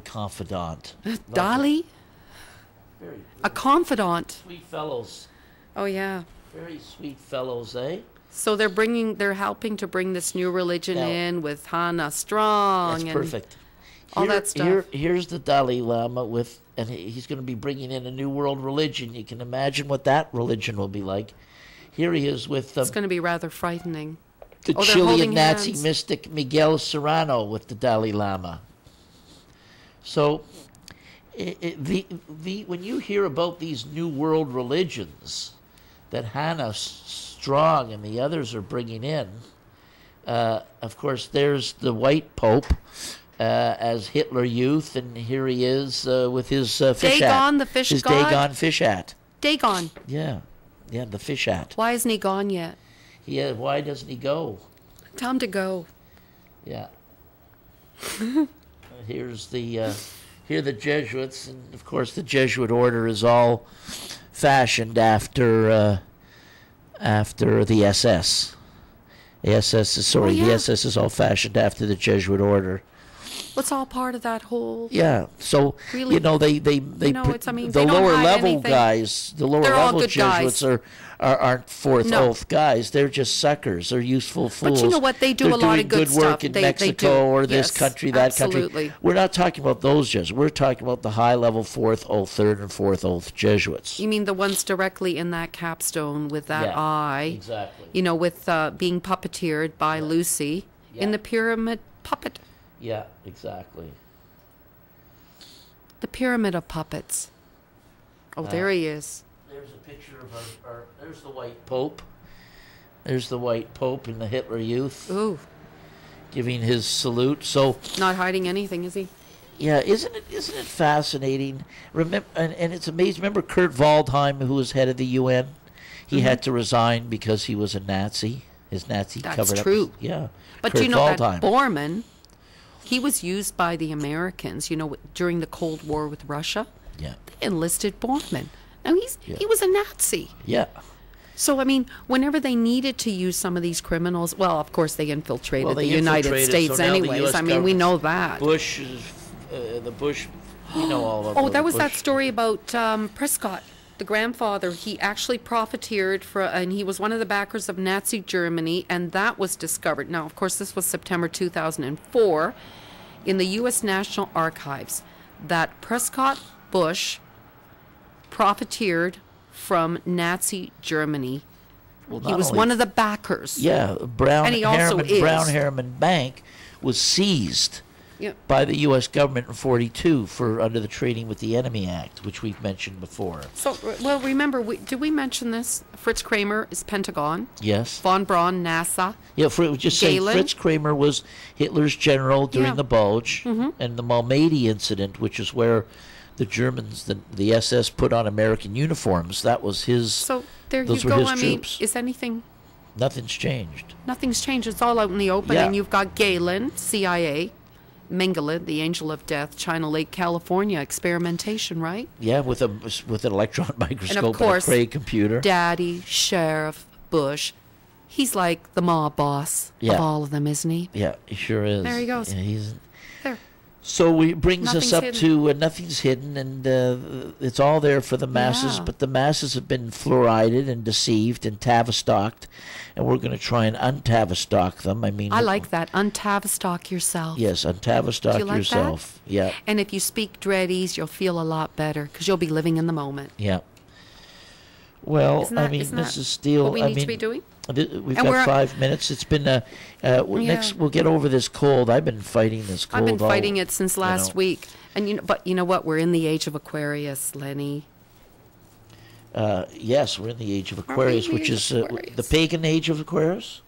confidant. Dolly? Very A confidant. sweet fellows. Oh, yeah. Very sweet fellows, eh? So they're helping to bring this new religion Now- in with Hannah Strong. That's and perfect. all that stuff. Here's the Dalai Lama and he's going to be bringing in a new world religion. You can imagine what that religion will be like. Here he is with It's going to be rather frightening. the they're Chilean holding Nazi hands. mystic Miguel Serrano with the Dalai Lama. So, when you hear about these new world religions that Hannah Strong and the others are bringing in, of course, there's the white Pope as Hitler Youth, and here he is with his fish hat. Dagon, the fish his god? Dagon fish hat. Dagon. Yeah, the fish hat. Why isn't he gone yet? Yeah, why doesn't he go? Tell him to go. Yeah. Here's here are the Jesuits, and of course the Jesuit order is all fashioned after the SS. The SS is yeah. the SS is all fashioned after the Jesuit order. What's all part of that whole? Yeah, so Really? they it's, I mean, the they don't lower hide level anything. guys, the lower They're all level good Jesuits guys. aren't fourth No. oath guys. They're just suckers. They're useful fools. But you know what? They do They're a lot doing of good work stuff. in They Mexico do. or this Yes, country, that absolutely. country. We're not talking about those Jesuits. We're talking about the high level fourth oath, third and fourth oath Jesuits. You mean the ones directly in that capstone with that Yeah, eye? exactly. You know, with being puppeteered by Lucy in Yeah. the pyramid puppet. Yeah, exactly. The pyramid of puppets. Oh, there he is. There's a picture of there's the white Pope. There's the white Pope in the Hitler Youth Ooh, giving his salute. So not hiding anything, is he? yeah, isn't it fascinating? Remember, and it's amazing. Remember Kurt Waldheim, who was head of the UN? He had to resign because he was a Nazi. His Nazi That's covered true. up. Yeah, But Kurt you know Waldheim. that Bormann, he was used by the Americans, you know, during the Cold War with Russia. Yeah, They enlisted Bormann. Now, he was a Nazi. yeah. So, I mean, whenever they needed to use some of these criminals, well, of course, they infiltrated Well, they the United infiltrated, States so now the anyways. US I mean, we government- know that. Bush, the Bush, you know all of Oh, the that was Bush. that story about Prescott, the grandfather. He actually profiteered and he was one of the backers of Nazi Germany, and that was discovered. Now, of course, this was September 2004 in the U.S. National Archives, that Prescott Bush profiteered from Nazi Germany. Well, He not was only- one of the backers. Yeah, Brown And he also Harriman, is. Brown Harriman Bank was seized Yeah. by the U.S. government in '42 for under the Trading with the Enemy Act, which we've mentioned before. So, well, remember, did we mention this? Fritz Kramer is Pentagon. Yes. Von Braun, NASA. Yeah, just say Galen? Fritz Kramer was Hitler's general during Yeah. the Bulge, and the Malmedy incident, which is where the Germans, the SS, put on American uniforms. That was his. So there Those you were go. his I mean, troops. is anything? Nothing's changed. Nothing's changed. It's all out in the open. Yeah. And you've got Galen, CIA, Mengele, the Angel of Death, China Lake, California, experimentation, right? Yeah, with an electron microscope and, course, a Cray computer. Daddy, Sheriff, Bush. He's like the mob boss Yeah. of all of them, isn't he? Yeah, he sure is. There he goes. Yeah, he's. There. So it brings us Nothing's up hidden. to nothing's hidden, and it's all there for the masses. Yeah. But the masses have been fluorided and deceived and tavistocked, and we're going to try and untavistock them. I mean, I like that. Untavistock yourself. Yes, untavistock Do you like yourself. Yeah, And if you speak dreadies, you'll feel a lot better because you'll be living in the moment. yeah. Well, Isn't that, I mean, isn't this that is still. what we I need mean, to be doing? We've And got we're- 5 minutes. It's been next. We'll get over this cold. I've been fighting this cold. I've been fighting it since last know. week. And but you know what? We're in the age of Aquarius, Lenny. Yes, we're in the age of we Aquarius, in the which age is of Aquarius? the pagan age of Aquarius.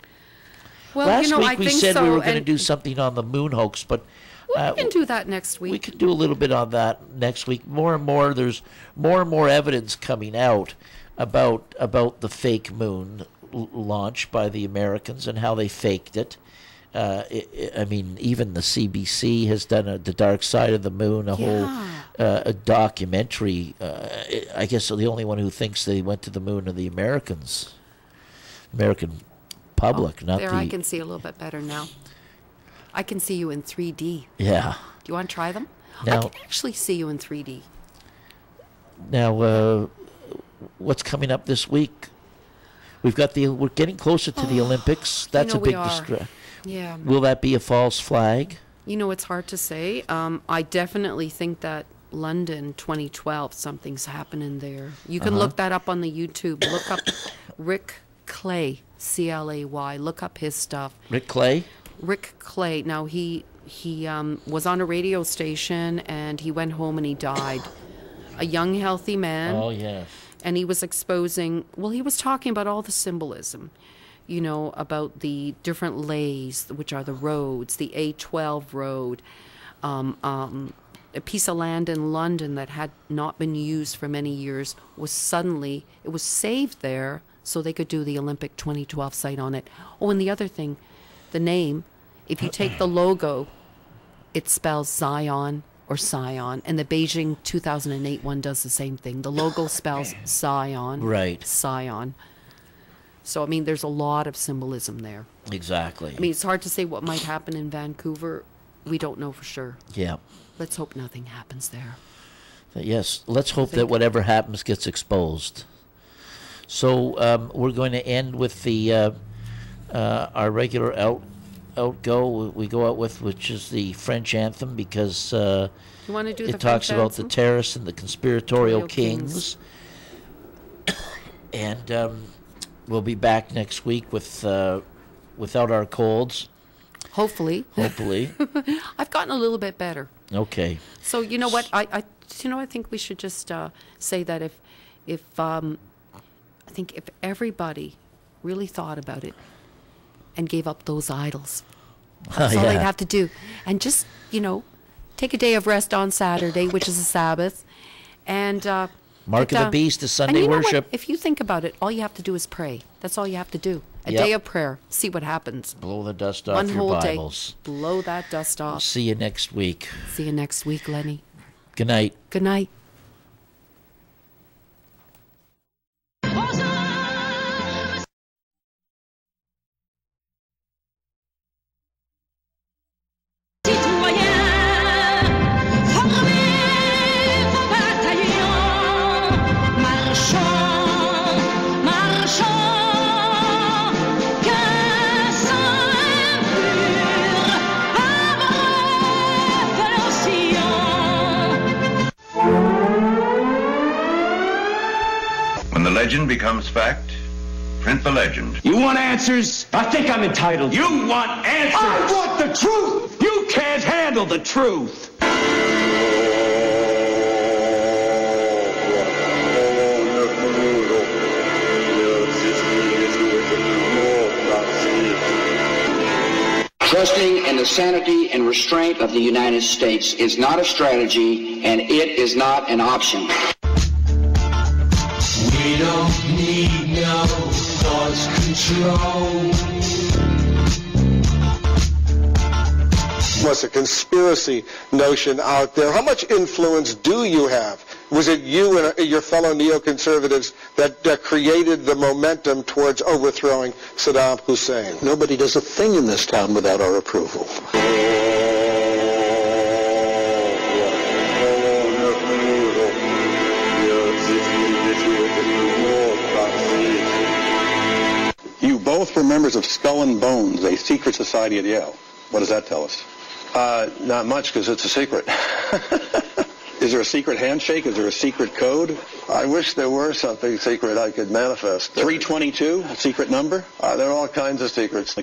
Well, Last you know, week I we think said so. we were going to and do something on the moon hoax, but we can do that next week. we can do a little bit on that next week. More and more, there's more and more evidence coming out about the fake moon launch by the Americans and how they faked it. I mean, even the CBC has done the Dark Side of the Moon, whole a documentary. I guess the only one who thinks they went to the moon are the Americans, American public, not there, the. I can see a little bit better now. I can see you in 3D. Yeah. Do you want to try them? I Now, can actually see you in 3D. now, what's coming up this week? We're getting closer to the Olympics. That's a we big are. distraction. Yeah. Will that be a false flag? You know, it's hard to say. I definitely think that London 2012, something's happening there. You can look that up on the YouTube. Look up Rick Clay, C-L-A-Y. Look up his stuff. Rick Clay? Rick Clay. Now, he was on a radio station, and he went home and he died. A young, healthy man. Oh, yes. And he was exposing, well, he was talking about all the symbolism, you know, about the different lays, which are the roads, the A12 road, a piece of land in London that had not been used for many years was suddenly, it was saved there so they could do the Olympic 2012 site on it. Oh, and the other thing, the name, if you take the logo, it spells Zion or Sion, and the Beijing 2008 one does the same thing. The logo spells Zion. Right. Sion. So, I mean, there's a lot of symbolism there. Exactly. I mean, it's hard to say what might happen in Vancouver. We don't know for sure. Yeah. Let's hope nothing happens there. Yes, let's hope that whatever happens gets exposed. So we're going to end with the our regular outgo we go out with, which is the French anthem, because You want to do the it talks French about anthem? the terrorists and the conspiratorial Conspiratorial kings. And we'll be back next week with without our colds. Hopefully. Hopefully. I've gotten a little bit better. Okay. So you know what? I think we should just say that if I think if everybody really thought about it and gave up those idols, that's all they'd have to do, and just take a day of rest on Saturday, which is a Sabbath, and Mark of the Beast is Sunday and you know worship. what? If you think about it, all you have to do is pray. That's all you have to do. A Yep. day of prayer. See what happens. Blow the dust off One your whole Bibles. day. Blow that dust off. See you next week. See you next week, Lenny. Good night. Good night. When the legend becomes fact, print the legend. You want answers? I think I'm entitled. You want answers? I want the truth! You can't handle the truth! Trusting in the sanity and restraint of the United States is not a strategy, and it is not an option. We don't need no thought control. Was a conspiracy notion out there. How much influence do you have? Was it you and your fellow neoconservatives that created the momentum towards overthrowing Saddam Hussein? Nobody does a thing in this town without our approval. You both were members of Skull and Bones, a secret society at Yale. What does that tell us? Not much, because it's a secret. Is there a secret handshake? Is there a secret code? I wish there were something secret I could manifest. 322, a secret number? There are all kinds of secrets.